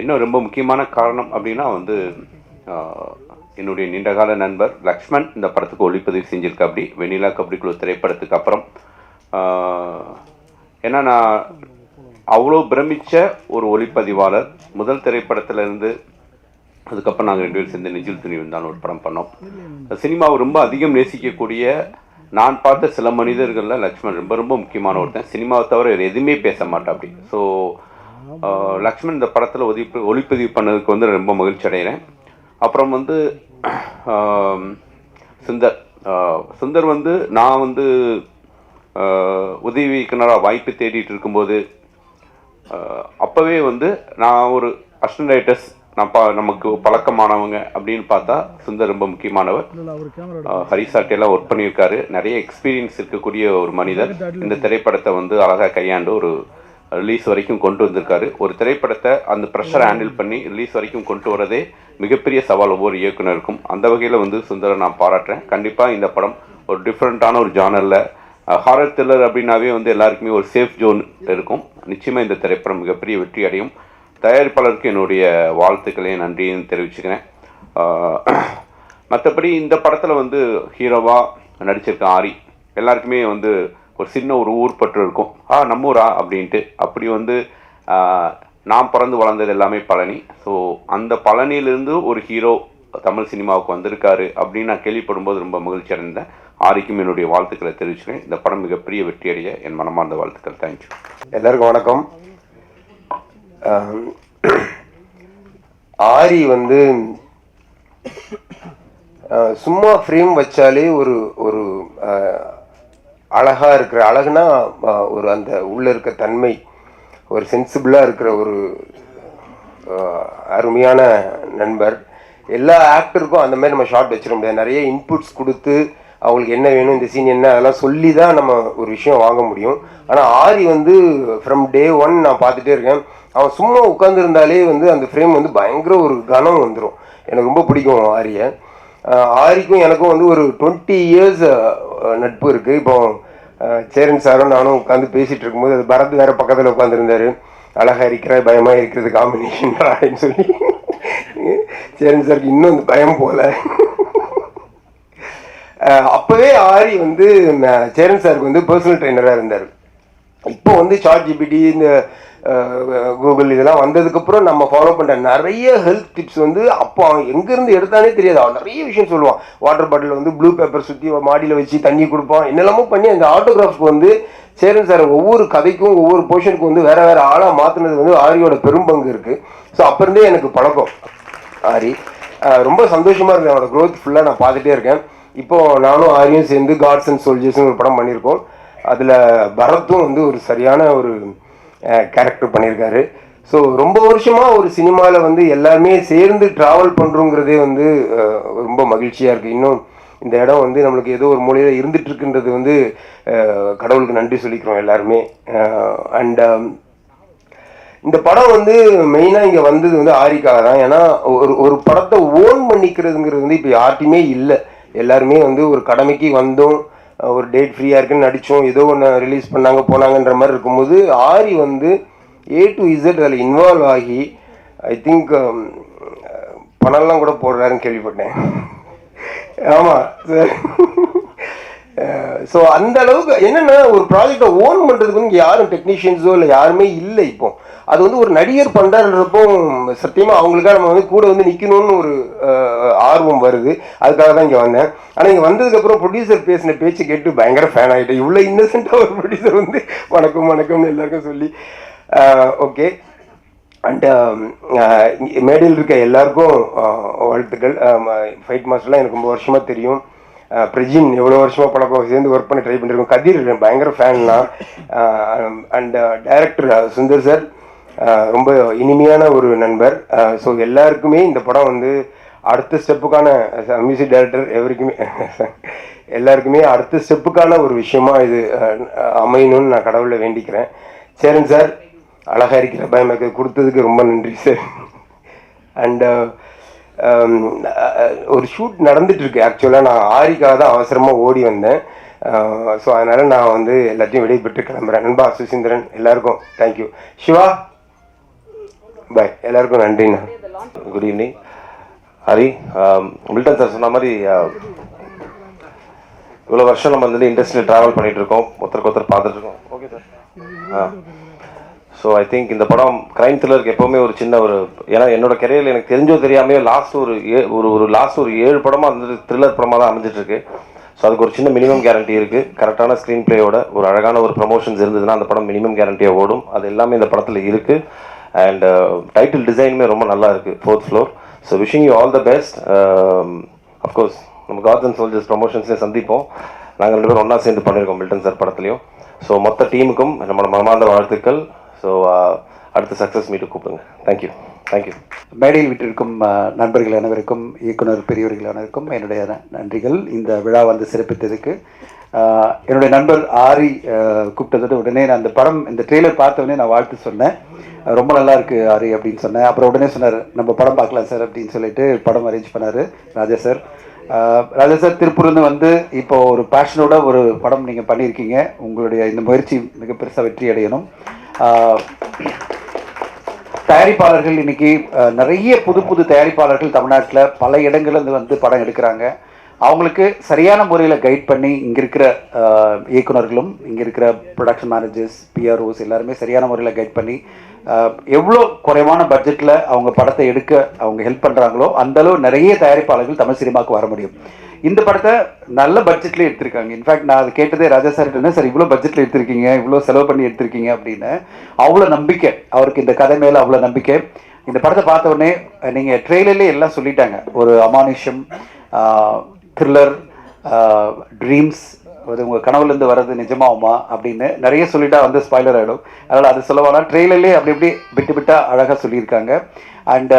என்ன ரொம்ப முக்கியமான காரணம் அப்படின்னா வந்து என்னுடைய நீண்டகால நண்பர் லக்ஷ்மண் இந்த படத்துக்கு ஒளிப்பதிவு செஞ்சிருக்க. அப்படி வெண்ணிலா கபடி குழு திரைப்படத்துக்கு அப்புறம் ஏன்னா நான் அவ்வளோ பிரமித்த ஒரு ஒளிப்பதிவாளர். முதல் திரைப்படத்திலேருந்து அதுக்கப்புறம் நாங்கள் 2 பேரும் சேர்ந்து நெஞ்சில் துணி வந்தாலும் ஒரு படம் பண்ணோம். சினிமாவை ரொம்ப அதிகம் நேசிக்கக்கூடிய நான் பார்த்த சில மனிதர்களில் லக்ஷ்மண் ரொம்ப ரொம்ப முக்கியமான ஒருத்தன். சினிமாவை தவிர வேறு எதுவுமே பேச மாட்டேன் அப்படி. ஸோ லக்ஷ்மண் இந்த படத்தில் ஒளிப்பதிவு பண்ணதுக்கு வந்து ரொம்ப மகிழ்ச்சி அடைகிறேன். அப்புறம் வந்து சுந்தர் வந்து நான் வந்து உதவி இயக்குனராக வாய்ப்பு தேடிட்டு இருக்கும்போது அப்போவே வந்து நான் ஒரு அசிஸ்டன்ட் ரைட்டர்ஸ் நமக்கு பழக்கமானவங்க அப்படின்னு பார்த்தா சுந்தர் ரொம்ப முக்கியமானவர். ஹரிசாட்டையெல்லாம் ஒர்க் பண்ணியிருக்காரு. நிறைய எக்ஸ்பீரியன்ஸ் இருக்கக்கூடிய ஒரு மனிதர். இந்த திரைப்படத்தை வந்து அழகாக கையாண்டு ஒரு ரிலீஸ் வரைக்கும் கொண்டு வந்திருக்காரு. ஒரு திரைப்படத்தை அந்த ப்ரெஷரை ஹேண்டில் பண்ணி ரிலீஸ் வரைக்கும் கொண்டு வரதே மிகப்பெரிய சவால் ஒவ்வொரு இயக்குனருக்கும். அந்த வகையில் வந்து சுந்தரை நான் பாராட்டுறேன். கண்டிப்பாக இந்த படம் ஒரு டிஃப்ரெண்ட்டான ஒரு ஜானரில் ஹாரர் த்ரில்லர் அப்படின்னாவே வந்து எல்லாருக்குமே ஒரு சேஃப் ஜோன் இருக்கும். நிச்சயமாக இந்த திரைப்படம் மிகப்பெரிய வெற்றி அடையும். தயாரிப்பாளருக்கு என்னுடைய வாழ்த்துக்களையும் நன்றியும் தெரிவிச்சுக்கிறேன். மற்றபடி இந்த படத்தில் வந்து ஹீரோவாக நடிச்சிருக்க ஆரி எல்லாருக்குமே வந்து ஒரு சின்ன ஒரு ஊர் பற்று இருக்கும். நம்ம ஊரா அப்படின்ட்டு. அப்படி வந்து நான் பிறந்து வளர்ந்தது எல்லாமே பழனி. ஸோ அந்த பழனியிலிருந்து ஒரு ஹீரோ தமிழ் சினிமாவுக்கு வந்திருக்காரு அப்படின்னு நான் கேள்விப்படும்போது ரொம்ப மகிழ்ச்சி அடைந்தேன். ஆரிக்கும் என்னுடைய வாழ்த்துக்களை தெரிவிச்சுக்கிறேன். இந்த படம் மிகப்பெரிய வெற்றியடைய என் மனமார்ந்த வாழ்த்துக்கள். தேங்க்யூ. எல்லாருக்கும் வணக்கம். ஆரி வந்து சும்மா ஃப்ரேம் வச்சாலே ஒரு ஒரு அழகாக இருக்கிற அழகுனா ஒரு அந்த உள்ளே இருக்க தன்மை, ஒரு சென்சிபிளாக இருக்கிற ஒரு அருமையான நண்பர். எல்லா ஆக்டருக்கும் அந்த மாதிரி நம்ம ஷார்ட் வச்சிட முடியாது. நிறைய இன்புட்ஸ் கொடுத்து அவங்களுக்கு என்ன வேணும், இந்த சீன் என்ன, அதெல்லாம் சொல்லி தான் நம்ம ஒரு விஷயம் வாங்க முடியும். ஆனால் ஆரி வந்து ஃப்ரம் டே 1 நான் பார்த்துட்டே இருக்கேன். அவன் சும்மா உட்காந்துருந்தாலே வந்து அந்த ஃப்ரேம் வந்து பயங்கர ஒரு கனம் வந்துடும். எனக்கு ரொம்ப பிடிக்கும் ஆரியை. ஆரிக்கும் எனக்கும் வந்து ஒரு 20 இயர்ஸ் நட்பு இருக்குது. இப்போ சேரன் சாரும் நானும் உட்காந்து பேசிகிட்டு இருக்கும்போது அது பரத் வேறு பக்கத்தில் உட்காந்துருந்தார். அழகாக இருக்கிற பயமாக இருக்கிறது காம்பினேஷன் அப்படின்னு சொல்லி சேரன் சாருக்கு இன்னும் அந்த பயம் போல. அப்போவே ஆரி வந்து சேரன் சாருக்கு வந்து பர்சனல் ட்ரெயினராக இருந்தார். இப்போ வந்து சாட் ஜிபிடி இந்த கூகுள் இதெல்லாம் வந்ததுக்கப்புறம் நம்ம ஃபாலோ பண்ணுற நிறைய ஹெல்த் டிப்ஸ் வந்து அப்போ அவன் எங்கேருந்து எடுத்தானே தெரியாது. அவன் நிறைய விஷயம் சொல்லுவான். வாட்டர் பாட்டில் வந்து ப்ளூ பேப்பர் சுற்றி மாடியில் வச்சு தண்ணி கொடுப்பான். என்னெல்லாமோ பண்ணி அந்த ஆட்டோகிராஃப்க்கு வந்து சேரன் சார் ஒவ்வொரு கதைக்கும் ஒவ்வொரு போர்ஷனுக்கும் வந்து வேறு வேறு ஆளாக மாற்றினது வந்து ஆரியோட பெரும்பங்கு இருக்குது. ஸோ அப்போ இருந்தே எனக்கு பழக்கம் ஆரி. ரொம்ப சந்தோஷமாக இருக்குது. அவனோட க்ரோத் ஃபுல்லாக நான் பார்த்துட்டே இருக்கேன். இப்போது நானும் ஆரியும் சேர்ந்து காட்ஸ் அண்ட் சோல்ஜர்ஸ்னு ஒரு படம் பண்ணியிருக்கோம். அதில் பரத்தும் வந்து ஒரு சரியான ஒரு கேரக்டர் பண்ணியிருக்காரு. ஸோ ரொம்ப வருஷமாக ஒரு சினிமாவில் வந்து எல்லாருமே சேர்ந்து ட்ராவல் பண்ணுறோங்கிறதே வந்து ரொம்ப மகிழ்ச்சியாக இருக்குது. இன்னும் இந்த இடம் வந்து நம்மளுக்கு ஏதோ ஒரு மூலையில் இருந்துகிட்ருக்குன்றது வந்து கடவுளுக்கு நன்றி சொல்லிக்கிறோம் எல்லாருமே. அண்ட் இந்த படம் வந்து மெயினாக இங்கே வந்தது வந்து ஆரிக்காக தான். ஏன்னா ஒரு படத்தை ஓன் பண்ணிக்கிறதுங்கிறது வந்து இப்போ யார்ட்டையுமே இல்லை. எல்லாருமே வந்து ஒரு கடமைக்கு வந்தோம், ஒரு டேட் ஃப்ரீயாக இருக்குன்னு நடித்தோம், ஏதோ ஒன்று ரிலீஸ் பண்ணாங்க போனாங்கன்ற மாதிரி இருக்கும்போது ஆரி வந்து A to Z அதில் இன்வால்வ் ஆகி ஐ திங்க் பணம்லாம் கூட போடுறாருன்னு கேள்விப்பட்டேன். ஆமாம் சார். ஸோ அந்த அளவுக்கு என்னென்னா ஒரு ப்ராஜெக்டை ஓன் பண்ணுறதுக்கு வந்து யாரும் டெக்னீஷியன்ஸோ இல்லை யாருமே இல்லை. இப்போ அது வந்து ஒரு நடிகர் பண்ணுறாருன்றப்போ சத்தியமாக அவங்களுக்காக நம்ம வந்து கூட வந்து நிற்கணும்னு ஒரு ஆர்வம் வருது. அதுக்காக தான் இங்கே வந்தேன். ஆனால் இங்கே வந்ததுக்கப்புறம் ப்ரொடியூசர் பேசின பேச்சு கேட்டு பயங்கர ஃபேன் ஆகிட்டேன். இவ்வளோ இன்னசென்ட்டாக ஒரு ப்ரொடியூசர் வந்து வணக்கம் வணக்கம்னு எல்லாருக்கும் சொல்லி ஓகே. அண்ட் மேடையில் இருக்க எல்லாருக்கும் வாழ்த்துக்கள். ஃபைட் மாஸ்டர்லாம் எனக்கு ரொம்ப வருஷமாக தெரியும். பிரஜின் எவ்வளோ வருஷமாக பழக்கம், சேர்ந்து ஒர்க் பண்ணி ட்ரை பண்ணியிருக்கோம். கதிர் பயங்கர ஃபேன்லாம். அண்ட் டைரக்டர் சுந்தர் சார் ரொம்ப இனிமையான ஒரு நண்பர். ஸோ எல்லாருக்குமே இந்த படம் வந்து அடுத்த ஸ்டெப்புக்கான மியூசிக் டைரக்டர் எல்லாருக்குமே அடுத்த ஸ்டெப்புக்கான ஒரு விஷயமா இது அமையணும்னு நான் கடவுளை வேண்டிக்கிறேன். சேரன் சார் அழகாக இருக்கிற பயமக்கு கொடுத்ததுக்கு ரொம்ப நன்றி சார். அண்ட் ஒரு ஷூட் நடந்துகிட்ருக்கு. ஆக்சுவலாக நான் ஆரிக்காக தான் அவசரமாக ஓடி வந்தேன். ஸோ அதனால் நான் வந்து எல்லாத்தையும் விடைபெற்று கிளம்புறேன். நண்பா சுசீந்திரன் எல்லாருக்கும் தேங்க்யூ. சிவா பாய், எல்லாருக்கும் நன்றிண்ணா. Good evening. Hari, Milton sir சொன்ன மாதிரி இவ்வளோ வருஷம் நம்ம வந்து இண்டஸ்ட்ரியில் ட்ராவல் பண்ணிகிட்டு இருக்கோம், ஒருத்தருக்கு பார்த்துட்டு இருக்கோம். Okay sir. So I think இந்த படம் க்ரைம் த்ரில்லருக்கு எப்போவுமே ஒரு சின்ன ஒரு, ஏன்னா என்னோட கெரியரில் எனக்கு தெரிஞ்சோ தெரியாமே லாஸ்ட் ஒரு 7 படமாக வந்து த்ரில்லர் படமாக தான் அமைஞ்சிட்ருக்கு. ஸோ அதுக்கு ஒரு சின்ன மினிமம் கேரண்டி இருக்குது. கரெக்டான ஸ்க்ரீன் பிளேயோட ஒரு அழகான ஒரு ப்ரமோஷன்ஸ் இருந்ததுன்னா அந்த படம் மினிமம் கேரண்டியாக ஓடும். அது எல்லாமே இந்த படத்தில் இருக்குது. அண்ட் டைட்டில் டிசைனுமே ரொம்ப நல்லா இருக்குது, 4th floor. So wishing you all the best. Of course நம்ம காட்ஸ் அண்ட் சோல்ஜர்ஸ் ப்ரமோஷன்ஸ்லேயே சந்திப்போம். நாங்கள் 2 பேரும் ஒன்றா சேர்ந்து பண்ணியிருக்கோம் மில்டன் சார் படத்துலையும். ஸோ மொத்த டீமுக்கும் நம்மளோட மனமார்ந்த வாழ்த்துக்கள். ஸோ அடுத்த சக்ஸஸ் மீட்டு கூப்பிடுங்க. தேங்க்யூ. மேடையில் விட்டிருக்கும் நண்பர்கள் அனைவருக்கும், இயக்குனர் பெரியவர்கள் அனைவருக்கும் என்னுடைய நன்றிகள். இந்த விழா வந்து சிறப்பித்ததுக்கு என்னுடைய நண்பர் ஆரி கூப்பிட்டதோட உடனே நான் அந்த படம், இந்த ட்ரெய்லர் பார்த்த உடனே நான் வாழ்த்து சொன்னேன். ரொம்ப நல்லா இருக்கு ஆரி அப்படின்னு சொன்னேன். அப்புறம் உடனே சொன்னார் நம்ம படம் பார்க்கலாம் சார் அப்படின்னு சொல்லிட்டு படம் அரேஞ்ச் பண்ணார் ராஜா சார். ராஜா சார் திருப்பூர்லேருந்து வந்து இப்போ ஒரு பேஷனோட ஒரு படம் நீங்கள் பண்ணியிருக்கீங்க. உங்களுடைய இந்த முயற்சி மிக பெருசாக வெற்றி அடையணும். தயாரிப்பாளர்கள் இன்னைக்கு நிறைய புது தயாரிப்பாளர்கள் தமிழ்நாட்டில் பல இடங்கள்ல வந்து படம் எடுக்கிறாங்க. அவங்களுக்கு சரியான முறையில் கைட் பண்ணி இங்கே இருக்கிற இயக்குனர்களும் இங்கே இருக்கிற ப்ரொடக்ஷன் மேனேஜர்ஸ், பிஆர்ஓஸ் எல்லாருமே சரியான முறையில் கைட் பண்ணி எவ்வளோ குறைவான பட்ஜெட்டில் அவங்க படத்தை எடுக்க அவங்க ஹெல்ப் பண்ணுறாங்களோ அந்தளவு நிறைய தயாரிப்பாளர்கள் தமிழ் சினிமாவுக்கு வர முடியும். இந்த படத்தை நல்ல பட்ஜெட்லேயே எடுத்திருக்காங்க. இன்ஃபேக்ட் நான் அது கேட்டதே ராஜா சார் என்ன சார் இவ்வளோ பட்ஜெட்டில் எடுத்திருக்கீங்க, இவ்வளோ செலவு பண்ணி எடுத்திருக்கீங்க அப்படின்னு. அவ்வளோ நம்பிக்கை அவருக்கு இந்த கதை மேலே, அவ்வளோ நம்பிக்கை. இந்த படத்தை பார்த்த உடனே நீங்கள் ட்ரெய்லர்லேயே எல்லாம் சொல்லிட்டாங்க. ஒரு அமானுஷம், த்ரில்லர், ட்ரீம்ஸ், அது உங்கள் கனவுலேருந்து வர்றது நிஜமாகுமா அப்படின்னு நிறைய சொல்லிட்டா வந்து ஸ்பாய்லர் ஆகிடும். அதனால் அது சொல்லவானா ட்ரெய்லர்லேயே அப்படி விட்டு அழகாக சொல்லியிருக்காங்க. அண்ட்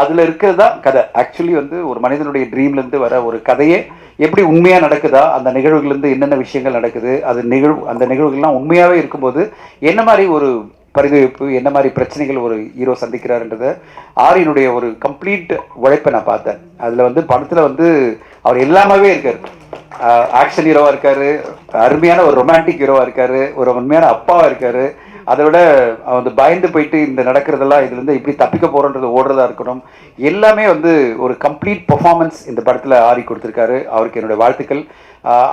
அதில் இருக்கிறது தான் கதை. ஆக்சுவலி வந்து ஒரு மனிதனுடைய ட்ரீம்லேருந்து வர ஒரு கதையே எப்படி உண்மையாக நடக்குதா, அந்த நிகழ்வுகள்லேருந்து என்னென்ன விஷயங்கள் நடக்குது, அந்த நிகழ்வுகள்லாம் உண்மையாகவே இருக்கும்போது என்ன மாதிரி ஒரு பரிதவிப்பு, என்ன மாதிரி பிரச்சனைகள் ஒரு ஹீரோ சந்திக்கிறாருன்றதை ஆரியினுடைய ஒரு கம்ப்ளீட் உழைப்பை நான் பார்த்தேன். அதில் வந்து படத்தில் வந்து அவர் எல்லாமே இருக்கார். ஆக்ஷன் ஹீரோவாக இருக்கார், அருமையான ஒரு ரொமான்டிக் ஹீரோவாக இருக்கார், ஒரு உண்மையான அப்பாவாக இருக்கார். அதை விட வந்து பயந்து போயிட்டு இந்த நடக்கிறதெல்லாம் இதுலேருந்து இப்படி தப்பிக்க போகிறோன்றது ஓடுறதா இருக்கணும். எல்லாமே வந்து ஒரு கம்ப்ளீட் பர்ஃபார்மன்ஸ் இந்த படத்தில் ஆரி கொடுத்துருக்காரு. அவருக்கு என்னுடைய வாழ்த்துக்கள்.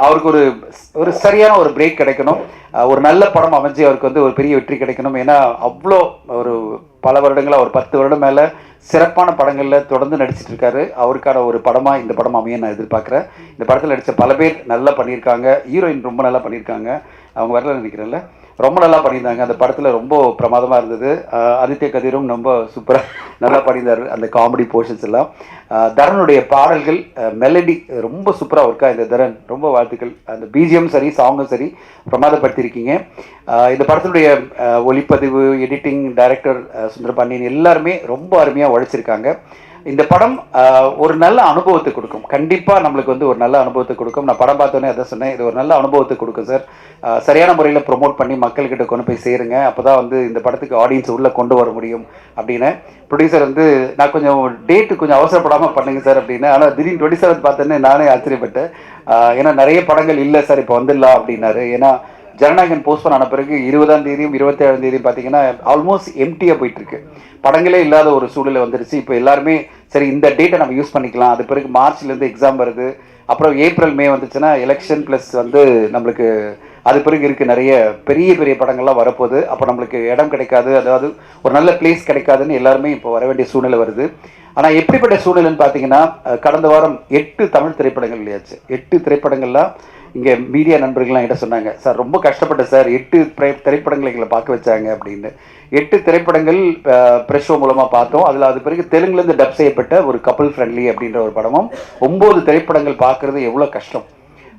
அவருக்கு ஒரு சரியான ஒரு பிரேக் கிடைக்கணும். ஒரு நல்ல படம் அமைஞ்சு அவருக்கு வந்து ஒரு பெரிய வெற்றி கிடைக்கணும். ஏன்னா அவ்வளோ ஒரு பல வருடங்களாக, ஒரு 10 வருடம் மேலே சிறப்பான படங்களில் தொடர்ந்து நடிச்சிட்டு இருக்காரு. அவருக்கான ஒரு படமாக இந்த படம் அமைய நான் எதிர்பார்க்குறேன். இந்த படத்தில் நடித்த பல பேர் நல்லா பண்ணியிருக்காங்க. ஹீரோயின் ரொம்ப நல்லா பண்ணியிருக்காங்க. அவங்க வரல நினைக்கிறேன்ல, ரொம்ப நல்லா பண்ணியிருந்தாங்க. அந்த படத்தில் ரொம்ப பிரமாதமாக இருந்தது. ஆதித்ய கதிரும் ரொம்ப சூப்பராக நல்லா பண்ணியிருந்தார் அந்த காமெடி போர்ஷன்ஸ் எல்லாம். தரனுடைய பாடல்கள், மெலடி ரொம்ப சூப்பராக இருக்கா இந்த தரன், ரொம்ப வாழ்த்துக்கள். அந்த பிஜிஎம் சரி, சாங்கும் சரி பிரமாதப்படுத்தியிருக்கீங்க. இந்த படத்தினுடைய ஒளிப்பதிவு, எடிட்டிங், டைரக்டர் சுந்தரபாண்டியன் எல்லாருமே ரொம்ப அருமையாக உழைச்சிருக்காங்க. இந்த படம் ஒரு நல்ல அனுபவத்தை கொடுக்கும். கண்டிப்பாக நம்மளுக்கு வந்து ஒரு நல்ல அனுபவத்தை கொடுக்கும். நான் படம் பார்த்தோன்னே அதை சொன்னேன், இது ஒரு நல்ல அனுபவத்தை கொடுக்கும் சார். சரியான முறையில் ப்ரொமோட் பண்ணி மக்கள்கிட்ட கொண்டு போய் சேருங்க. அப்போ தான் வந்து இந்த படத்துக்கு ஆடியன்ஸ் உள்ளே கொண்டு வர முடியும் அப்படின்னு. ப்ரொடியூசர் வந்து நான் கொஞ்சம் டேட்டு கொஞ்சம் அவசரப்படாமல் பண்ணுங்க சார் அப்படின்னு. ஆனால் திடீர்னு 27 பார்த்தோன்னே நானே ஆச்சரியப்பட்டேன். ஏன்னா நிறைய படங்கள் இல்லை சார் இப்போ வந்துடலாம் அப்படின்னாரு. ஏன்னா ஜனநாயகன் போஸ்ட்போன் ஆன பிறகு 20ஆம் தேதியும் 27ஆம் தேதியும் பார்த்தீங்கன்னா ஆல்மோஸ்ட் எம்டியாக போயிட்டுருக்கு. படங்களே இல்லாத ஒரு சூழ்நிலை வந்துருச்சு. இப்போ எல்லாருமே சரி இந்த டேட்டை நம்ம யூஸ் பண்ணிக்கலாம். அது பிறகு மார்ச்லேருந்து எக்ஸாம் வருது, அப்புறம் ஏப்ரல் மே வந்துச்சுன்னா எலெக்ஷன் ப்ளஸ் வந்து நம்மளுக்கு அது பிறகு இருக்குது நிறைய பெரிய படங்கள்லாம் வரப்போகுது. அப்போ நம்மளுக்கு இடம் கிடைக்காது, அதாவது ஒரு நல்ல பிளேஸ் கிடைக்காதுன்னு எல்லாருமே இப்போ வர வேண்டிய சூழ்நிலை வருது. ஆனால் எப்படிப்பட்ட சூழ்நிலைன்னு பார்த்தீங்கன்னா கடந்த வாரம் 8 தமிழ் திரைப்படங்கள் இல்லையாச்சு. 8 திரைப்படங்கள்லாம் இங்கே மீடியா நண்பர்கள்லாம் என்கிட்ட சொன்னாங்க, சார் ரொம்ப கஷ்டப்பட்டேன் சார், 8 திரைப்படங்கள் எங்களை பார்க்க வச்சாங்க அப்படின்னு. 8 திரைப்படங்கள் ப்ரெஷ் ஷோ மூலமாக பார்த்தோம். அதில் அது பிறகு தெலுங்குலேருந்து டப் செய்யப்பட்ட ஒரு கப்பல் ஃப்ரெண்ட்லி அப்படின்ற ஒரு படமும் 9 திரைப்படங்கள் பார்க்குறது எவ்வளோ கஷ்டம்.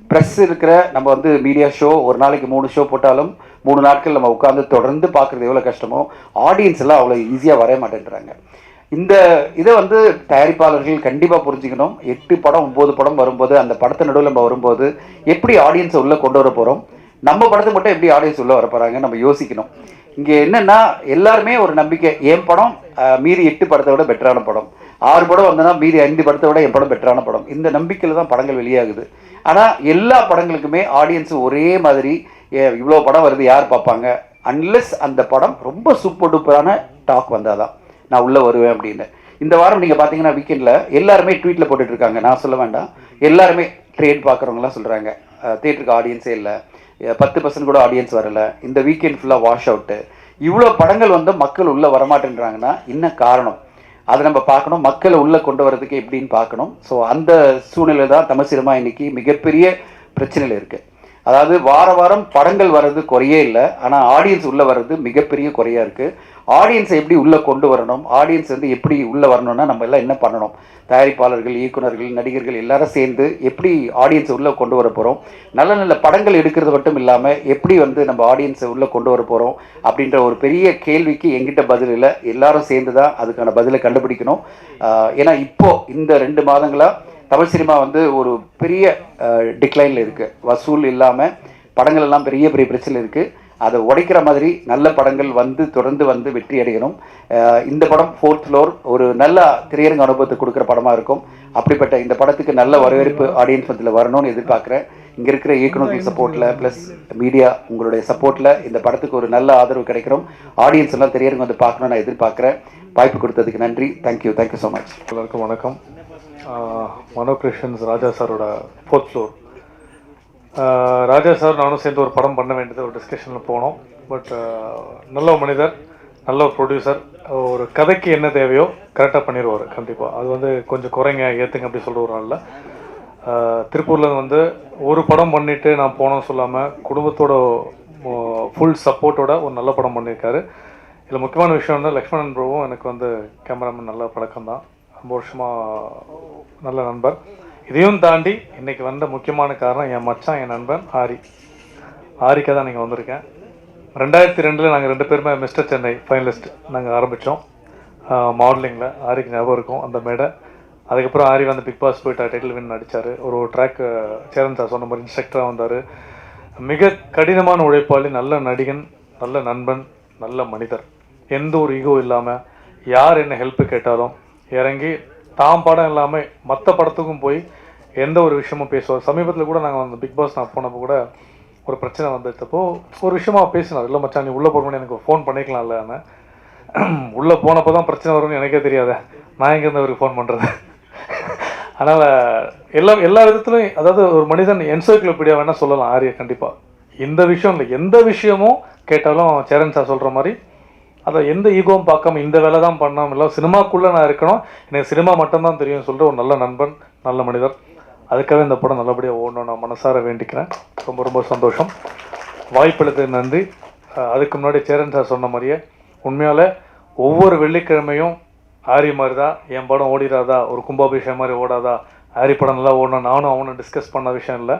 ப்ரெஸ் இருக்கிற நம்ம வந்து மீடியா ஷோ ஒரு நாளைக்கு 3 ஷோ போட்டாலும் 3 நாட்கள் நம்ம உட்காந்து தொடர்ந்து பார்க்குறது எவ்வளோ கஷ்டமோ, ஆடியன்ஸ் எல்லாம் அவ்வளோ ஈஸியாக வர மாட்டேன்றாங்க. இந்த இதை வந்து தயாரிப்பாளர்கள் கண்டிப்பாக புரிஞ்சுக்கணும். 8 படம் 9 படம் வரும்போது அந்த படத்தை நடுவில் நம்ம வரும்போது எப்படி ஆடியன்ஸை உள்ளே கொண்டு வர போகிறோம், நம்ம படத்தை மட்டும் எப்படி ஆடியன்ஸ் உள்ளே வர போகிறாங்க நம்ம யோசிக்கணும். இங்கே என்னென்னா எல்லாருமே ஒரு நம்பிக்கை, என் படம் மீறி 8 படத்தை விட பெட்டரான படம். 6 படம் வந்தனா மீதி 5 படத்தை விட என் படம் பெட்டரான படம், இந்த நம்பிக்கையில் தான் படங்கள் வெளியாகுது. ஆனால் எல்லா படங்களுக்குமே ஆடியன்ஸ் ஒரே மாதிரி இவ்வளோ படம் வருது யார் பார்ப்பாங்க, அன்லெஸ் அந்த படம் ரொம்ப சூப்பர் டூப்பரான டாக் வந்தால் தான் நான் உள்ளே வருவேன் அப்படின்னு. இந்த வாரம் நீங்கள் பார்த்தீங்கன்னா வீக்கெண்டில் எல்லாருமே ட்வீட்டில் போட்டுட்ருக்காங்க, நான் சொல்ல வேண்டாம், எல்லாருமே ட்ரெயின் பார்க்குறவங்களாம் சொல்கிறாங்க தேட்டருக்கு ஆடியன்ஸே இல்லை, 10% கூட ஆடியன்ஸ் வரலை, இந்த வீக்கெண்ட் ஃபுல்லாக வாஷ் அவுட்டு. இவ்வளோ படங்கள் வந்து மக்கள் உள்ளே வரமாட்டேன்றாங்கன்னா என்ன காரணம், அதை நம்ம பார்க்கணும், மக்களை உள்ளே கொண்டு வரதுக்கு எப்படின்னு பார்க்கணும். ஸோ அந்த சூழ்நிலை தான் தமிழ் சினிமா இன்னைக்கு மிகப்பெரிய பிரச்சனையில் இருக்குது. அதாவது வாரம் படங்கள் வர்றது குறையே இல்லை, ஆனால் ஆடியன்ஸ் உள்ளே வர்றது மிகப்பெரிய குறையாக இருக்குது. ஆடியன்ஸை எப்படி உள்ளே கொண்டு வரணும், ஆடியன்ஸ் வந்து எப்படி உள்ளே வரணும்னா நம்ம எல்லாம் என்ன பண்ணணும், தயாரிப்பாளர்கள், இயக்குநர்கள், நடிகர்கள் எல்லாரும் சேர்ந்து எப்படி ஆடியன்ஸை உள்ளே கொண்டு வர போகிறோம், நல்ல நல்ல படங்கள் எடுக்கிறது மட்டும் இல்லாமல் எப்படி வந்து நம்ம ஆடியன்ஸை உள்ளே கொண்டு வர போகிறோம் அப்படின்ற ஒரு பெரிய கேள்விக்கு எங்கிட்ட பதில் இல்லை. எல்லாரும் சேர்ந்து தான் அதுக்கான பதிலை கண்டுபிடிக்கணும். ஏன்னா இப்போது இந்த 2 மாதங்களாக தமிழ் சினிமா வந்து ஒரு பெரிய டிக்ளைனில் இருக்குது, வசூல் இல்லாமல் படங்கள் எல்லாம் பெரிய பெரிய பிரச்சனை இருக்குது. அதை உடைக்கிற மாதிரி நல்ல படங்கள் வந்து தொடர்ந்து வந்து வெற்றி அடையணும். இந்த படம் 4th ஃப்ளோர் ஒரு நல்ல திரையரங்கு அனுபவத்தை கொடுக்குற படமாக இருக்கும். அப்படிப்பட்ட இந்த படத்துக்கு நல்ல வரவேற்பு ஆடியன்ஸ் மத்தியில் வரணும்னு எதிர்பார்க்குறேன். இங்கே இருக்கிற இயக்குநர்கள் சப்போர்ட்டில் ப்ளஸ் மீடியா உங்களுடைய சப்போர்ட்டில் இந்த படத்துக்கு ஒரு நல்ல ஆதரவு கிடைக்கிறோம். ஆடியன்ஸ் எல்லாம் திரையரங்கு வந்து பார்க்கணும்னு நான் எதிர்பார்க்குறேன். வாய்ப்பு கொடுத்ததுக்கு நன்றி. Thank you so much. எல்லாருக்கும் வணக்கம். மனோ கிருஷ்ணன்ஸ் ராஜா சாரோட 4th ஃப்ளோர். ராஜா சார் நானும் சேர்ந்து ஒரு படம் பண்ண வேண்டியது ஒரு டிஸ்கஷனில் போனோம். பட் நல்ல ஒரு மனிதர், நல்ல ஒரு ப்ரொடியூசர், ஒரு கதைக்கு என்ன தேவையோ கரெக்டாக பண்ணிடுவார் கண்டிப்பாக. அது வந்து கொஞ்சம் குறைங்க ஏற்றுங்க அப்படி சொல்கிற ஒரு நாளில் திருப்பூரில் வந்து ஒரு படம் பண்ணிவிட்டு நான் போனோன்னு சொல்லாமல் குடும்பத்தோட ஃபுல் சப்போர்ட்டோட ஒரு நல்ல படம் பண்ணியிருக்காரு. இதில் முக்கியமான விஷயம் வந்து லக்ஷ்மணன் ப்ரோவும் எனக்கு வந்து கேமராமேன் நல்ல பழக்கம் தான், ரொம்ப வருஷமாக நல்ல நண்பர். இதையும் தாண்டி இன்றைக்கி வந்த முக்கியமான காரணம் என் மச்சான், என் நண்பன் ஆரிக்கா தான் நீங்கள் வந்திருக்கேன். 2002 நாங்கள் 2 பேருமே மிஸ்டர் சென்னை ஃபைனலிஸ்ட் நாங்கள் ஆரம்பித்தோம் மாடலிங்கில். ஆரிக்கு ஞாபகம் இருக்கும் அந்த மேடை. அதுக்கப்புறம் ஆரி வந்து பிக் பாஸ் போயிட்டு டைட்டில் வின் அடித்தார். ஒரு ட்ராக் சேரன் சார் சொன்ன மாதிரி இன்ஸ்ட்ரக்டராக வந்தார். மிக கடினமான உழைப்பாளி, நல்ல நடிகன், நல்ல நண்பன், நல்ல மனிதர். எந்த ஒரு ஈகோ இல்லாமல் யார் என்ன ஹெல்ப்பு கேட்டாலும் இறங்கி தாம் படம் இல்லாமல் மற்ற படத்துக்கும் போய் எந்த ஒரு விஷயமும் பேசுவார். சமீபத்தில் கூட நாங்கள் அந்த பிக் பாஸ் நான் போனப்போ கூட ஒரு பிரச்சனை வந்துட்டப்போ ஒரு விஷயமா பேசினார். இல்லை மச்சான் நீ உள்ளே போகணும்னு எனக்கு ஃபோன் பண்ணிக்கலாம்ல, ஆனால் உள்ளே போனப்போ தான் பிரச்சனை வரும்னு எனக்கே தெரியாத, நான் எங்கேருந்து அவருக்கு ஃபோன் பண்ணுறது. அதனால் எல்லா விதத்துலையும் அதாவது ஒரு மனிதன் என்சைக்ளோபீடியா வேணால் சொல்லலாம் ஆரியை கண்டிப்பாக. இந்த விஷயம் இல்லை, எந்த விஷயமும் கேட்டாலும் சேரன் சார் சொல்கிற மாதிரி அதை எந்த ஈகோவும் பார்க்காம இந்த வேலை தான் பண்ணாமல் இல்லை, சினிமாக்குள்ளே நான் இருக்கணும், எனக்கு சினிமா மட்டும்தான் தெரியும் சொல்லிட்டு ஒரு நல்ல நண்பன், நல்ல மனிதர். அதுக்காக இந்த படம் நல்லபடியாக ஓடணும் நான் மனசார வேண்டிக்கிறேன். ரொம்ப ரொம்ப சந்தோஷம். வாய்ப்பளித்தது நன்றி. அதுக்கு முன்னாடி சேரன் சார் சொன்ன மாதிரியே உண்மையால் ஒவ்வொரு வெள்ளிக்கிழமையும் ஆரி மாதிரி தான் என் படம் ஓடிடாதா, ஒரு கும்பாபிஷேகம் மாதிரி ஓடாதா, ஆரி படம் நல்லா ஓடணும் நானும் அவனும் டிஸ்கஸ் பண்ண விஷயம் இல்லை.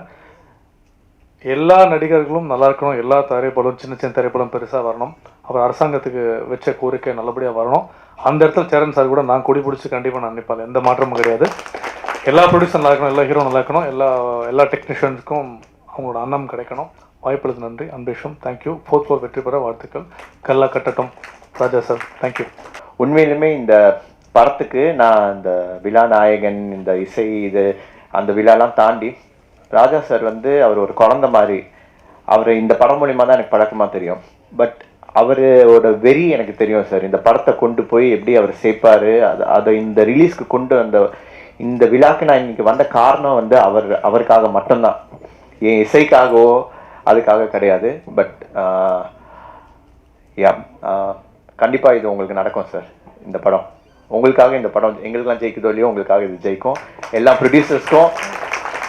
எல்லா நடிகர்களும் நல்லா இருக்கணும், எல்லா திரைப்படம் சின்ன சின்ன திரைப்படம் பெருசாக வரணும். அப்புறம் அரசாங்கத்துக்கு வச்ச கோரிக்கை நல்லபடியாக வரணும். அந்த இடத்துல சேரன் சார் கூட நான் கொடி பிடிச்சி கண்டிப்பாக நான் நினைப்பாள், எந்த மாற்றமும் கிடையாது. எல்லா ப்ரொடியூசர் நல்லா இருக்கணும், எல்லா ஹீரோ நல்லா இருக்கணும், எல்லா டெக்னீஷியன்ஸுக்கும் அவங்களோட அன்னம் கிடைக்கணும். வாய்ப்புள்ளது நன்றி, அன்பேஷம். தேங்க்யூ. 4th ஃப்ளோர் வெற்றி பெற வாழ்த்துக்கள். கல்லா கட்டட்டும் ராஜா சார். தேங்க்யூ. உண்மையிலுமே இந்த படத்துக்கு நான் இந்த விழா நாயகன், இந்த இசை, இது அந்த விழாலாம் தாண்டி ராஜா சார் வந்து அவர் ஒரு குழந்தை மாதிரி. அவர் இந்த படம் மூலிமா தான் எனக்கு பழக்கமாக தெரியும். பட் அவரோட வெறி எனக்கு தெரியும் சார். இந்த படத்தை கொண்டு போய் எப்படி அவர் சேர்ப்பார், அதை இந்த ரிலீஸ்க்கு கொண்டு வந்த இந்த விழாக்கு நான் இன்னைக்கு வந்த காரணம் வந்து அவருக்காக மட்டும்தான், என் இசைக்காகவோ அதுக்காக கிடையாது. பட் கண்டிப்பாக இது உங்களுக்கு நடக்கும் சார். இந்த படம் உங்களுக்காக, இந்த படம் எங்களுக்கெல்லாம் ஜெயிக்குதோ இல்லையோ உங்களுக்காக இது ஜெயிக்கும். எல்லா ப்ரொடியூசர்ஸ்க்கும்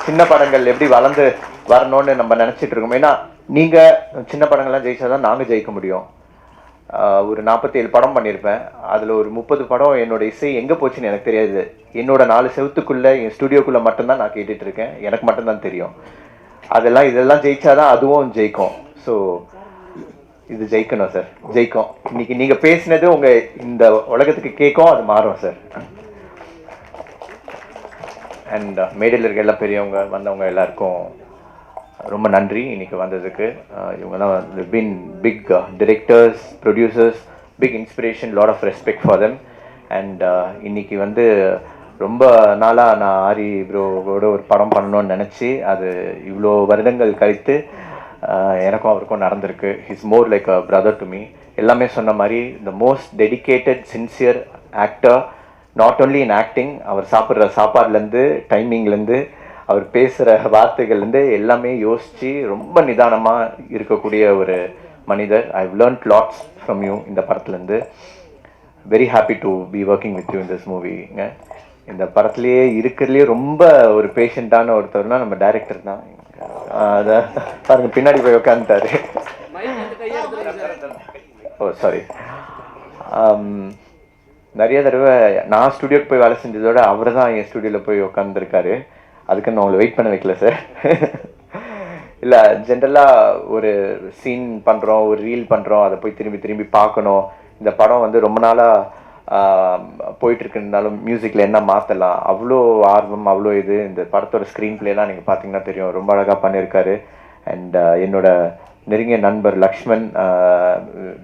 சின்ன படங்கள் எப்படி வளர்ந்து வரணும்னு நம்ம நினச்சிட்டு இருக்கோம். ஏன்னா நீங்கள் சின்ன படங்கள்லாம் ஜெயிச்சாதான் நாங்கள் ஜெயிக்க முடியும். ஒரு 47 படம் பண்ணியிருப்பேன், அதில் ஒரு 30 படம் என்னோட இசை எங்கே போச்சுன்னு எனக்கு தெரியாது. என்னோட 4 செவத்துக்குள்ளே என் ஸ்டுடியோக்குள்ளே மட்டும்தான் நான் கேட்டுட்டு இருக்கேன், எனக்கு மட்டும்தான் தெரியும். இதெல்லாம் ஜெயிச்சாதான் அதுவும் ஜெயிக்கும். ஸோ இது ஜெயிக்கணும் சார், ஜெயிக்கும். இன்னைக்கு நீங்கள் பேசினது உங்கள் இந்த உலகத்துக்கு கேட்கும், அது மாறும் சார். அண்ட் மேடையில் இருக்க எல்லா பெரியவங்க வந்தவங்க எல்லாருக்கும் ரொம்ப நன்றி இன்னைக்கு வந்ததுக்கு. இவங்கெல்லாம் been big directors, producers, big inspiration, lot of respect for them. And இன்னைக்கு வந்து ரொம்ப நாளாக நான் ஆரி ப்ரோவோட ஒரு படம் பண்ணணும்னு நினச்சி அது இவ்வளோ வருடங்கள் கழித்து எனக்கும் அவருக்கும் நடந்திருக்கு. Is more like a brother to me. எல்லாமே சொன்ன மாதிரி the most dedicated sincere actor, not only in acting, அவர் சாப்பிட்ற சாப்பாடுலேருந்து டைமிங்லேருந்து அவர் பேசுகிற வார்த்தைகள்லேருந்து எல்லாமே யோசித்து ரொம்ப நிதானமாக இருக்கக்கூடிய ஒரு மனிதர். I have learnt lots from you இந்த படத்துலேருந்து. Very happy to be working with you in this மூவிங்க. இந்த படத்துலேயே இருக்கிறதுலேயே ரொம்ப ஒரு பேஷண்ட்டான ஒருத்தர்னா நம்ம டைரக்டர் தான். அதை பாருங்க, பின்னாடி போய் உட்காந்துட்டாரு. ஓ சாரி. நிறைய தடவை நான் ஸ்டுடியோக்கு போய் வேலை செஞ்சதோட அவர் தான் என் ஸ்டுடியோவில் போய் உட்காந்துருக்காரு. அதுக்கு நான் உங்களை வெயிட் பண்ண வைக்கல சார். இல்லை, ஜென்ரலாக ஒரு சீன் பண்ணுறோம், ஒரு ரீல் பண்ணுறோம், அதை போய் திரும்பி திரும்பி பார்க்கணும். இந்த படம் வந்து ரொம்ப நாளாக போயிட்டுருக்குனாலும் மியூசிக்கில் என்ன மாற்றலாம், அவ்வளோ ஆர்வம், அவ்வளோ இது. இந்த படத்தோட ஸ்க்ரீன் பிளேலாம் நீங்கள் பார்த்தீங்கன்னா தெரியும், ரொம்ப அழகாக பண்ணியிருக்காரு. அண்ட் என்னோட நெருங்கிய நண்பர் Lakshman,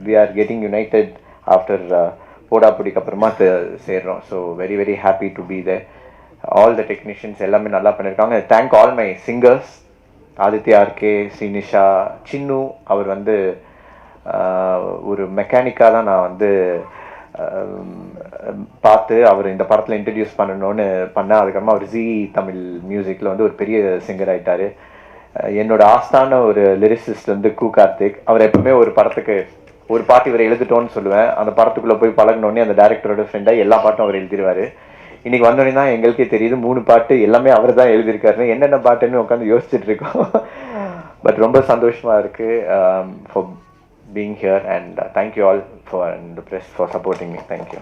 we are getting united after போடாப்புடிக்கு அப்புறமா சேர்றோம். So very very happy to be there. All the technicians எல்லாமே நல்லா பண்ணியிருக்காங்க. Thank all my singers, Aditya RK, Srinisha, Chinnu. அவர் வந்து ஒரு மெக்கானிக்காக தான் நான் வந்து பார்த்து அவர் இந்த படத்தில் இன்ட்ரடியூஸ் பண்ணணும்னு பண்ணேன். அதுக்கப்புறமா அவர் ஜி தமிழ் மியூசிக்கில் வந்து ஒரு பெரிய சிங்கர் ஆகிட்டார். என்னோட ஆஸ்தான ஒரு லிரிசிஸ்ட் வந்து கு கார்த்திக். அவர் எப்பவுமே ஒரு படத்துக்கு ஒரு பாட்டு இவர் எழுதிட்டோன்னு சொல்லுவேன், அந்த படத்துக்குள்ளே போய் பழகினோடனே அந்த டேரக்டரோட ஃப்ரெண்டாக எல்லா பாட்டும் அவர் எழுதிடுவார். இன்னைக்கு வந்தோடனே தான் எங்களுக்கே தெரியுது 3 பாட்டு எல்லாமே அவர் தான் எழுதியிருக்காரு. என்னென்ன பாட்டுன்னு உட்காந்து யோசிச்சுட்டு இருக்கோம். பட் ரொம்ப சந்தோஷமாக இருக்குது for being here, and thank you all for the press for supporting me. Thank you.